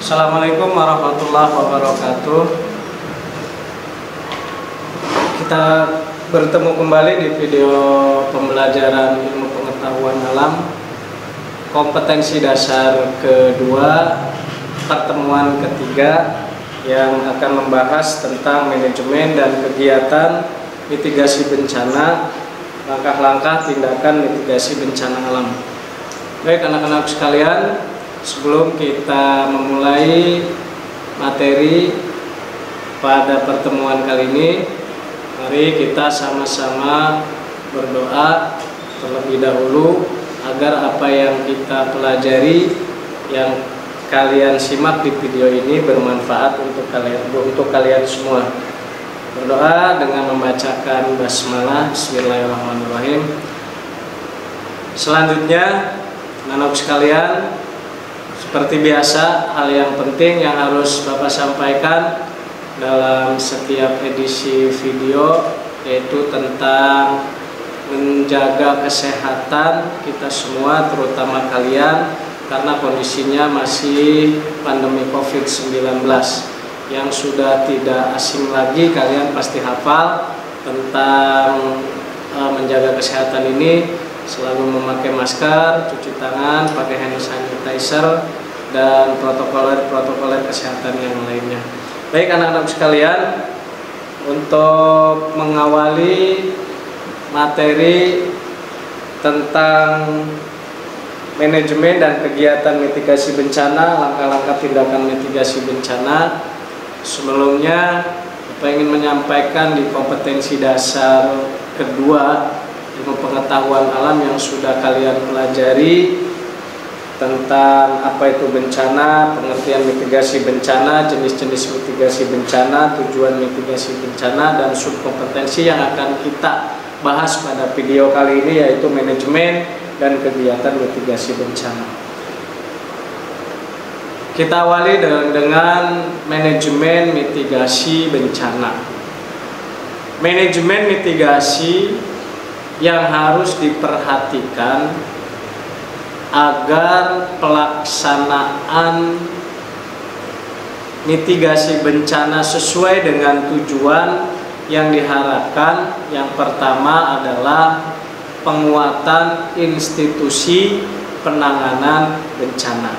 Assalamualaikum warahmatullahi wabarakatuh. Kita bertemu kembali di video pembelajaran ilmu pengetahuan alam kompetensi dasar kedua, pertemuan ketiga yang akan membahas tentang manajemen dan kegiatan mitigasi bencana, langkah-langkah tindakan mitigasi bencana alam. Baik anak-anak sekalian, sebelum kita memulai materi pada pertemuan kali ini, mari kita sama-sama berdoa terlebih dahulu agar apa yang kita pelajari, yang kalian simak di video ini bermanfaat untuk kalian semua. Berdoa dengan membacakan basmalah. Bismillahirrahmanirrahim. Selanjutnya, anak sekalian, seperti biasa, hal yang penting yang harus Bapak sampaikan dalam setiap edisi video yaitu tentang menjaga kesehatan kita semua, terutama kalian, karena kondisinya masih pandemi COVID-19 yang sudah tidak asing lagi. Kalian pasti hafal tentang menjaga kesehatan ini, selalu memakai masker, cuci tangan, pakai hand sanitizer, dan protokoler kesehatan yang lainnya. Baik anak-anak sekalian, untuk mengawali materi tentang manajemen dan kegiatan mitigasi bencana, langkah-langkah tindakan mitigasi bencana, sebelumnya Bapak ingin menyampaikan di kompetensi dasar kedua ilmu pengetahuan alam yang sudah kalian pelajari tentang apa itu bencana, pengertian mitigasi bencana, jenis-jenis mitigasi bencana, tujuan mitigasi bencana, dan subkompetensi yang akan kita bahas pada video kali ini yaitu manajemen dan kegiatan mitigasi bencana. Kita awali dengan manajemen mitigasi bencana. Manajemen mitigasi yang harus diperhatikan agar pelaksanaan mitigasi bencana sesuai dengan tujuan yang diharapkan. Yang pertama adalah penguatan institusi penanganan bencana.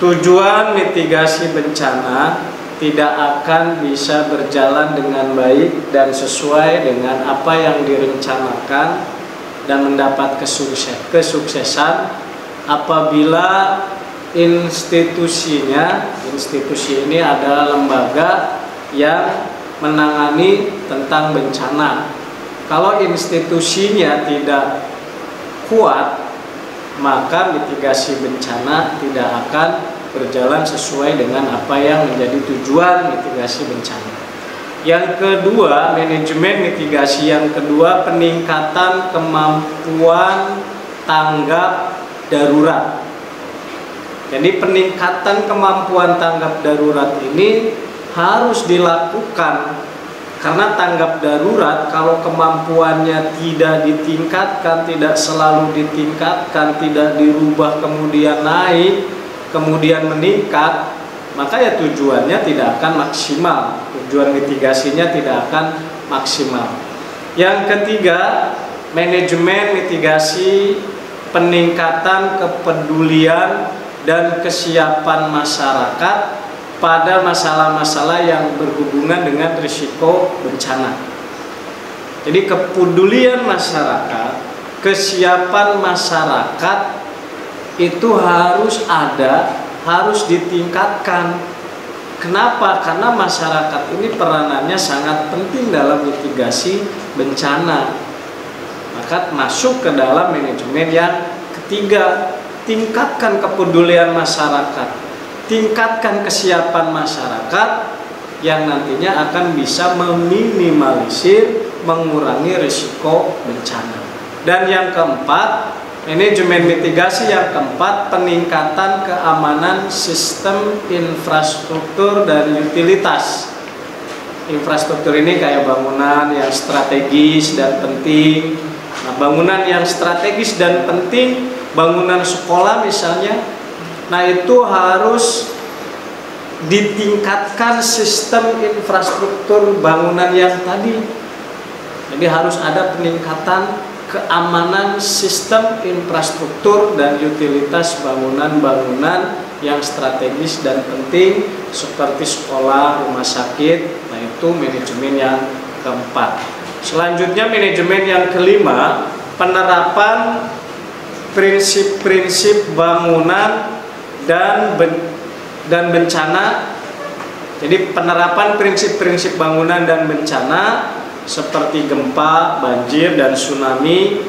Tujuan mitigasi bencana tidak akan bisa berjalan dengan baik dan sesuai dengan apa yang direncanakan dan mendapat kesuksesan apabila institusi ini adalah lembaga yang menangani tentang bencana. Kalau institusinya tidak kuat, maka mitigasi bencana tidak akan berjalan sesuai dengan apa yang menjadi tujuan mitigasi bencana. Yang kedua, manajemen mitigasi yang kedua, peningkatan kemampuan tanggap darurat. Jadi peningkatan kemampuan tanggap darurat ini harus dilakukan, karena tanggap darurat kalau kemampuannya tidak ditingkatkan, tidak selalu ditingkatkan, tidak dirubah kemudian naik, kemudian meningkat, maka ya tujuannya tidak akan maksimal, tujuan mitigasinya tidak akan maksimal. Yang ketiga, manajemen mitigasi, peningkatan kepedulian dan kesiapan masyarakat pada masalah-masalah yang berhubungan dengan risiko bencana. Jadi kepedulian masyarakat, kesiapan masyarakat itu harus ada, harus ditingkatkan. Kenapa? Karena masyarakat ini peranannya sangat penting dalam mitigasi bencana. Maka masuk ke dalam manajemen yang ketiga, tingkatkan kepedulian masyarakat, tingkatkan kesiapan masyarakat yang nantinya akan bisa meminimalisir, mengurangi risiko bencana. Dan yang keempat, manajemen mitigasi yang keempat, peningkatan keamanan sistem infrastruktur dan utilitas. Infrastruktur ini kayak bangunan yang strategis dan penting. Nah, bangunan yang strategis dan penting, bangunan sekolah misalnya, Nah, itu harus ditingkatkan sistem infrastruktur bangunan yang tadi. Jadi harus ada peningkatan keamanan sistem infrastruktur dan utilitas bangunan-bangunan yang strategis dan penting seperti sekolah, rumah sakit. Nah, itu manajemen yang keempat. Selanjutnya manajemen yang kelima, penerapan prinsip-prinsip bangunan dan bencana. Jadi penerapan prinsip-prinsip bangunan dan bencana seperti gempa, banjir, dan tsunami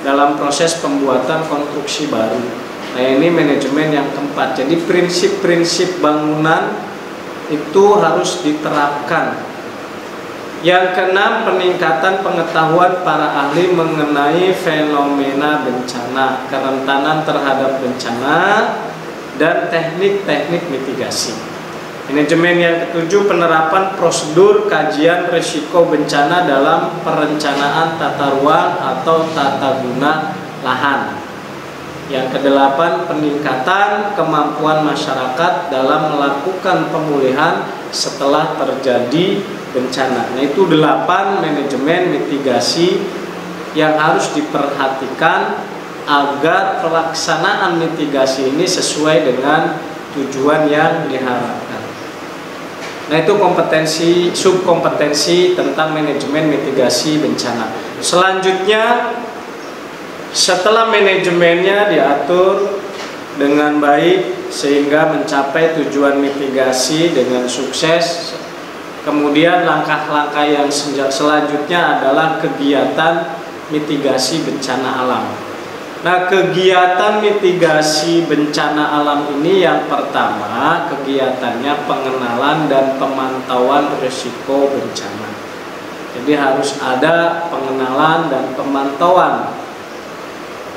dalam proses pembuatan konstruksi baru. Nah, ini manajemen yang keempat. Jadi prinsip-prinsip bangunan itu harus diterapkan. Yang keenam, peningkatan pengetahuan para ahli mengenai fenomena bencana, kerentanan terhadap bencana, dan teknik-teknik mitigasi. Manajemen yang ketujuh, penerapan prosedur kajian risiko bencana dalam perencanaan tata ruang atau tata guna lahan. Yang kedelapan, peningkatan kemampuan masyarakat dalam melakukan pemulihan setelah terjadi bencana. Nah, itu 8 manajemen mitigasi yang harus diperhatikan agar pelaksanaan mitigasi ini sesuai dengan tujuan yang diharapkan. Nah, itu kompetensi, subkompetensi tentang manajemen mitigasi bencana. Selanjutnya, setelah manajemennya diatur dengan baik sehingga mencapai tujuan mitigasi dengan sukses, kemudian langkah-langkah yang selanjutnya adalah kegiatan mitigasi bencana alam. Nah, kegiatan mitigasi bencana alam ini yang pertama, kegiatannya pengenalan dan pemantauan risiko bencana. Jadi harus ada pengenalan dan pemantauan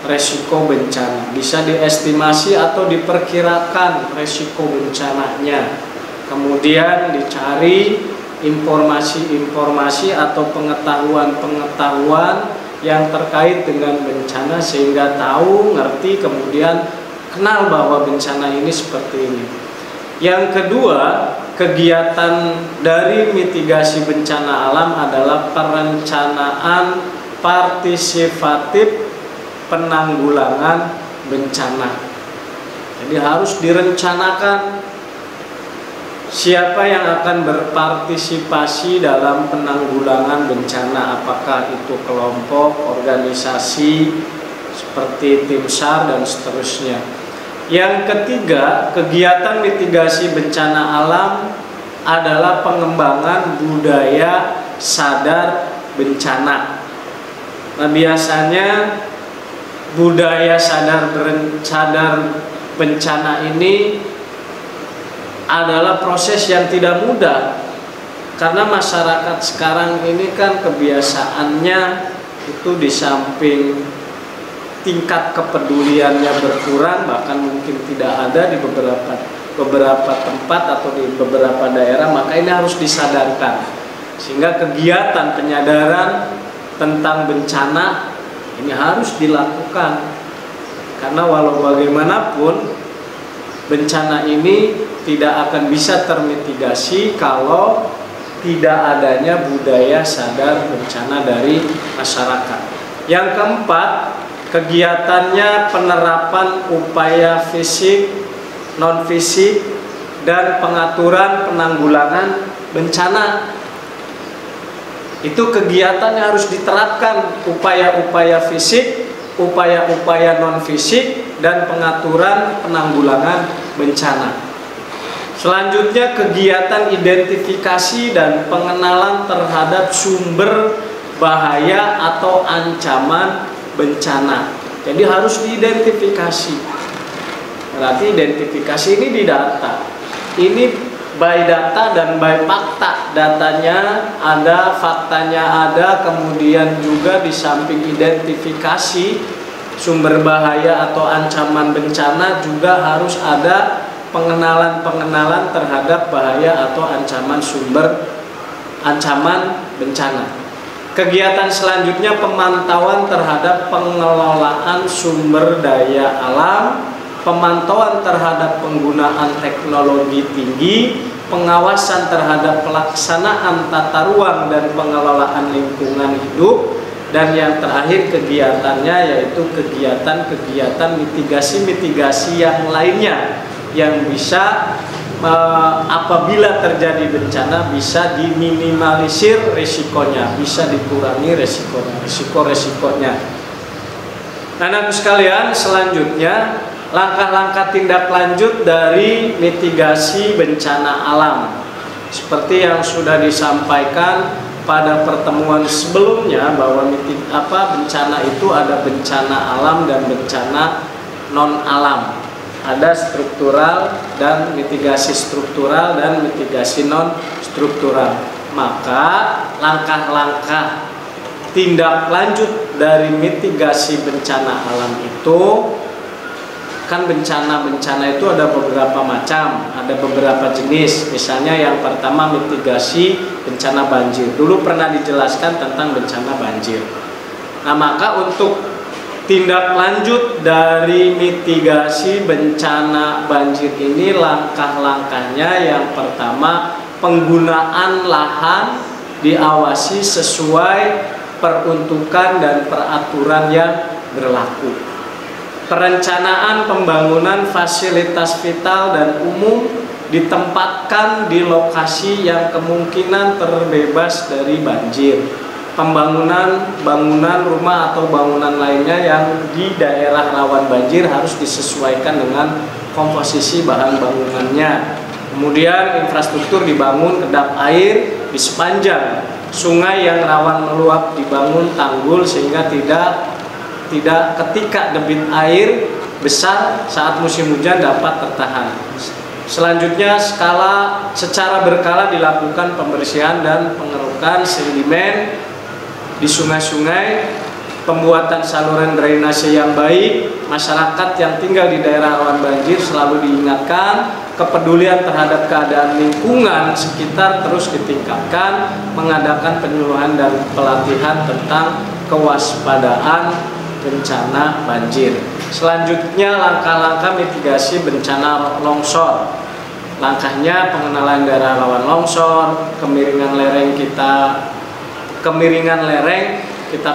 risiko bencana. Bisa diestimasi atau diperkirakan risiko bencananya. Kemudian dicari informasi-informasi atau pengetahuan-pengetahuan yang terkait dengan bencana sehingga tahu, ngerti, kemudian kenal bahwa bencana ini seperti ini. Yang kedua, kegiatan dari mitigasi bencana alam adalah perencanaan partisipatif penanggulangan bencana. Jadi harus direncanakan siapa yang akan berpartisipasi dalam penanggulangan bencana, apakah itu kelompok, organisasi seperti tim SAR dan seterusnya. Yang ketiga, kegiatan mitigasi bencana alam adalah pengembangan budaya sadar bencana. Nah, biasanya budaya sadar bencana ini adalah proses yang tidak mudah, karena masyarakat sekarang ini kan kebiasaannya itu di samping tingkat kepeduliannya berkurang, bahkan mungkin tidak ada di beberapa tempat atau di beberapa daerah, maka ini harus disadarkan sehingga kegiatan penyadaran tentang bencana ini harus dilakukan, karena walau bagaimanapun bencana ini tidak akan bisa termitigasi kalau tidak adanya budaya sadar bencana dari masyarakat. Yang keempat, kegiatannya penerapan upaya fisik, non-fisik, dan pengaturan penanggulangan bencana. Itu kegiatan yang harus diterapkan, upaya-upaya fisik, upaya-upaya non-fisik, dan pengaturan penanggulangan bencana. Selanjutnya, kegiatan identifikasi dan pengenalan terhadap sumber bahaya atau ancaman bencana. Jadi harus diidentifikasi. Berarti identifikasi ini didata. Ini by data dan by fakta. Datanya ada, faktanya ada, kemudian juga di samping identifikasi sumber bahaya atau ancaman bencana juga harus ada pengenalan terhadap bahaya atau ancaman bencana. Kegiatan selanjutnya pemantauan terhadap pengelolaan sumber daya alam pemantauan terhadap penggunaan teknologi tinggi, pengawasan terhadap pelaksanaan tata ruang dan pengelolaan lingkungan hidup, dan yang terakhir kegiatannya yaitu kegiatan-kegiatan mitigasi-mitigasi yang lainnya yang bisa apabila terjadi bencana bisa diminimalisir risikonya, bisa dikurangi risiko-risikonya. Anak-anak sekalian, selanjutnya langkah-langkah tindak lanjut dari mitigasi bencana alam. Seperti yang sudah disampaikan pada pertemuan sebelumnya bahwa bencana itu ada bencana alam dan bencana non alam. Ada struktural dan mitigasi struktural dan mitigasi non struktural. Maka langkah-langkah tindak lanjut dari mitigasi bencana alam itu, kan bencana-bencana itu ada beberapa macam, ada beberapa jenis. Misalnya yang pertama mitigasi bencana banjir. Dulu pernah dijelaskan tentang bencana banjir. Nah, maka untuk tindak lanjut dari mitigasi bencana banjir ini, langkah-langkahnya yang pertama, penggunaan lahan diawasi sesuai peruntukan dan peraturan yang berlaku. Perencanaan pembangunan fasilitas vital dan umum ditempatkan di lokasi yang kemungkinan terbebas dari banjir. Pembangunan bangunan rumah atau bangunan lainnya yang di daerah rawan banjir harus disesuaikan dengan komposisi bahan bangunannya. Kemudian infrastruktur dibangun kedap air di sepanjang sungai yang rawan meluap, dibangun tanggul sehingga tidak ketika debit air besar saat musim hujan dapat tertahan. Selanjutnya secara berkala dilakukan pembersihan dan pengerukan sedimen di sungai-sungai, pembuatan saluran drainase yang baik. Masyarakat yang tinggal di daerah rawan banjir selalu diingatkan, kepedulian terhadap keadaan lingkungan sekitar terus ditingkatkan, mengadakan penyuluhan dan pelatihan tentang kewaspadaan bencana banjir. Selanjutnya langkah-langkah mitigasi bencana longsor. Langkahnya pengenalan daerah rawan longsor, kemiringan lereng kita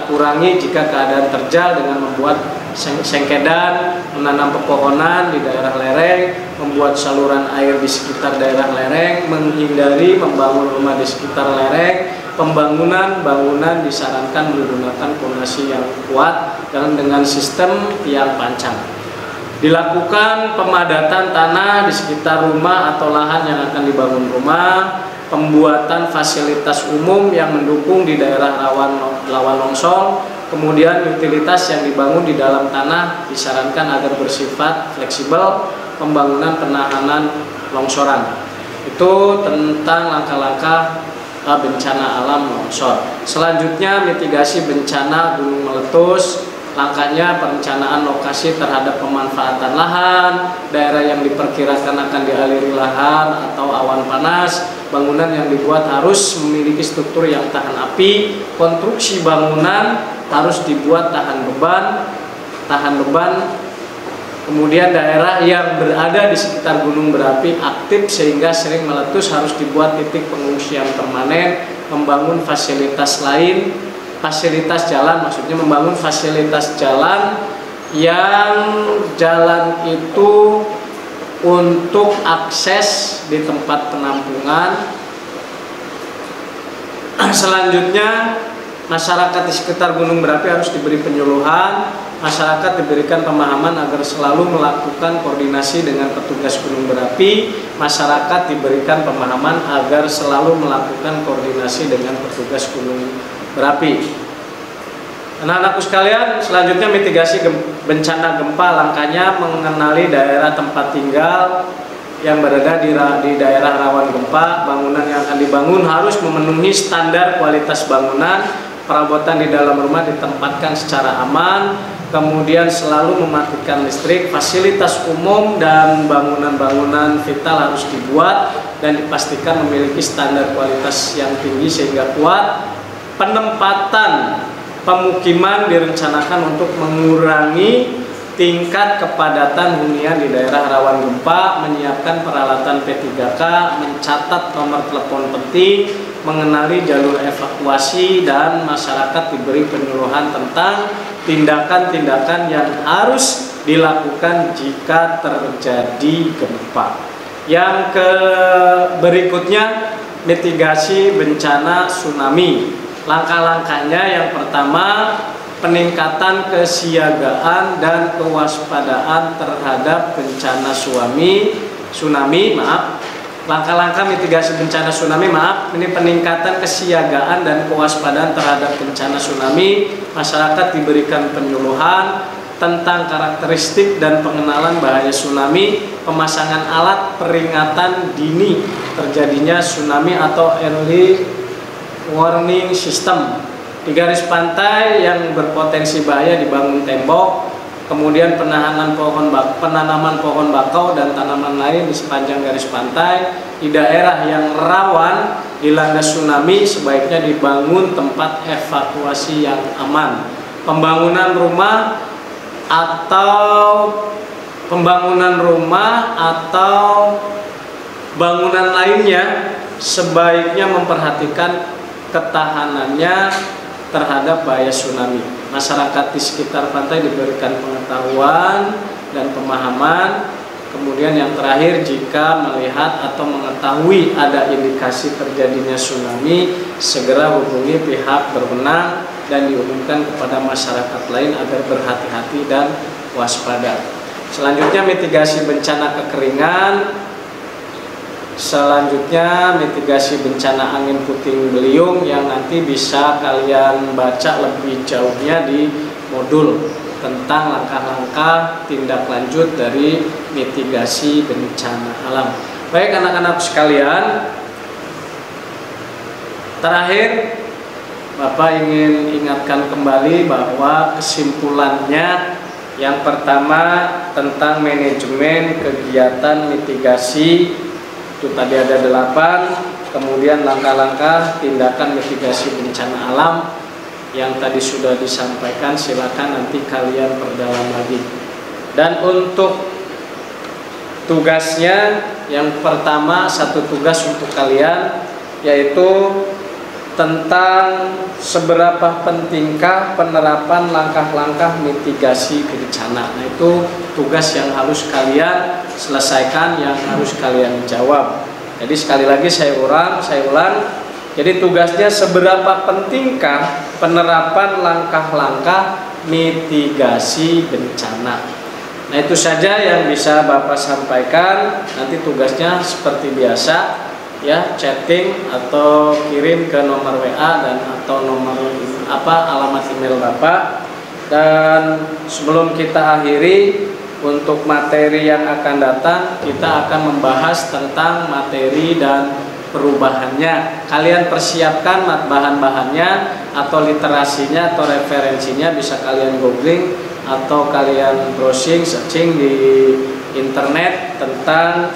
kurangi jika keadaan terjal dengan membuat sengkedan, menanam pepohonan di daerah lereng, membuat saluran air di sekitar daerah lereng, menghindari membangun rumah di sekitar lereng. Bangunan disarankan menggunakan fondasi yang kuat dan dengan sistem tiang pancang. Dilakukan pemadatan tanah di sekitar rumah atau lahan yang akan dibangun rumah. Pembuatan fasilitas umum yang mendukung di daerah rawan longsor. Kemudian utilitas yang dibangun di dalam tanah disarankan agar bersifat fleksibel. Pembangunan penahanan longsoran. Itu tentang langkah-langkah bencana alam longsor. Selanjutnya mitigasi bencana gunung meletus. Langkahnya perencanaan lokasi terhadap pemanfaatan lahan, daerah yang diperkirakan akan dialiri lahan atau awan panas. Bangunan yang dibuat harus memiliki struktur yang tahan api. Konstruksi bangunan harus dibuat tahan beban. Kemudian daerah yang berada di sekitar gunung berapi aktif sehingga sering meletus harus dibuat titik pengungsian permanen. Membangun fasilitas lain, fasilitas jalan, maksudnya membangun fasilitas jalan yang jalan itu untuk akses di tempat penampungan. Selanjutnya masyarakat di sekitar gunung berapi harus diberi penyuluhan. Masyarakat diberikan pemahaman agar selalu melakukan koordinasi dengan petugas gunung berapi. Masyarakat diberikan pemahaman agar selalu melakukan koordinasi dengan petugas gunung berapi. Anak-anakku sekalian, selanjutnya mitigasi bencana gempa. Langkahnya mengenali daerah tempat tinggal yang berada di daerah rawan gempa. Bangunan yang akan dibangun harus memenuhi standar kualitas bangunan. Perabotan di dalam rumah ditempatkan secara aman. Kemudian selalu mematikan listrik. Fasilitas umum dan bangunan-bangunan vital harus dibuat dan dipastikan memiliki standar kualitas yang tinggi sehingga kuat. Penempatan pemukiman direncanakan untuk mengurangi tingkat kepadatan hunian di daerah rawan gempa, menyiapkan peralatan P3K, mencatat nomor telepon penting, mengenali jalur evakuasi, dan masyarakat diberi penyuluhan tentang tindakan-tindakan yang harus dilakukan jika terjadi gempa. Yang berikutnya, mitigasi bencana tsunami. Langkah-langkahnya yang pertama, peningkatan kesiagaan dan kewaspadaan terhadap bencana tsunami. Langkah-langkah mitigasi bencana tsunami, ini peningkatan kesiagaan dan kewaspadaan terhadap bencana tsunami. Masyarakat diberikan penyuluhan tentang karakteristik dan pengenalan bahaya tsunami, pemasangan alat peringatan dini terjadinya tsunami atau early warning system. Di garis pantai yang berpotensi bahaya dibangun tembok, kemudian penanaman pohon bakau dan tanaman lain di sepanjang garis pantai. Di daerah yang rawan dilanda tsunami sebaiknya dibangun tempat evakuasi yang aman. Pembangunan rumah atau bangunan lainnya sebaiknya memperhatikan ketahanannya terhadap bahaya tsunami. Masyarakat di sekitar pantai diberikan pengetahuan dan pemahaman. Kemudian yang terakhir, jika melihat atau mengetahui ada indikasi terjadinya tsunami, segera hubungi pihak berwenang dan diumumkan kepada masyarakat lain agar berhati-hati dan waspada. Selanjutnya, mitigasi bencana kekeringan. Selanjutnya, mitigasi bencana angin puting beliung yang nanti bisa kalian baca lebih jauhnya di modul tentang langkah-langkah tindak lanjut dari mitigasi bencana alam. Baik anak-anak sekalian, terakhir Bapak ingin ingatkan kembali bahwa kesimpulannya yang pertama tentang manajemen kegiatan mitigasi itu tadi ada 8, kemudian langkah-langkah tindakan mitigasi bencana alam yang tadi sudah disampaikan, silakan nanti kalian perdalam lagi. Dan untuk tugasnya yang pertama, satu tugas untuk kalian yaitu tentang seberapa pentingkah penerapan langkah-langkah mitigasi bencana. Nah, itu tugas yang harus kalian selesaikan, yang harus kalian jawab. Jadi sekali lagi saya ulang. Jadi tugasnya seberapa pentingkah penerapan langkah-langkah mitigasi bencana. Nah, itu saja yang bisa Bapak sampaikan. Nanti tugasnya seperti biasa, ya, chatting atau kirim ke nomor WA dan atau nomor alamat email Bapak. Dan sebelum kita akhiri, untuk materi yang akan datang kita akan membahas tentang materi dan perubahannya. Kalian persiapkan bahan-bahannya atau literasinya atau referensinya, bisa kalian googling atau kalian browsing, searching di internet tentang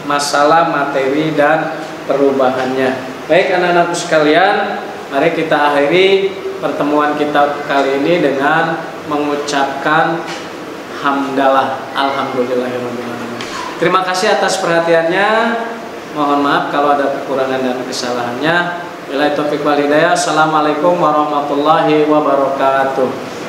masalah materi dan perubahannya. Baik anak-anak sekalian, mari kita akhiri pertemuan kita kali ini dengan mengucapkan hamdalah, alhamdulillahirrahmanirrahim. Terima kasih atas perhatiannya. Mohon maaf kalau ada kekurangan dan kesalahannya. Billahi taufiq wal hidayah. Assalamualaikum warahmatullahi wabarakatuh.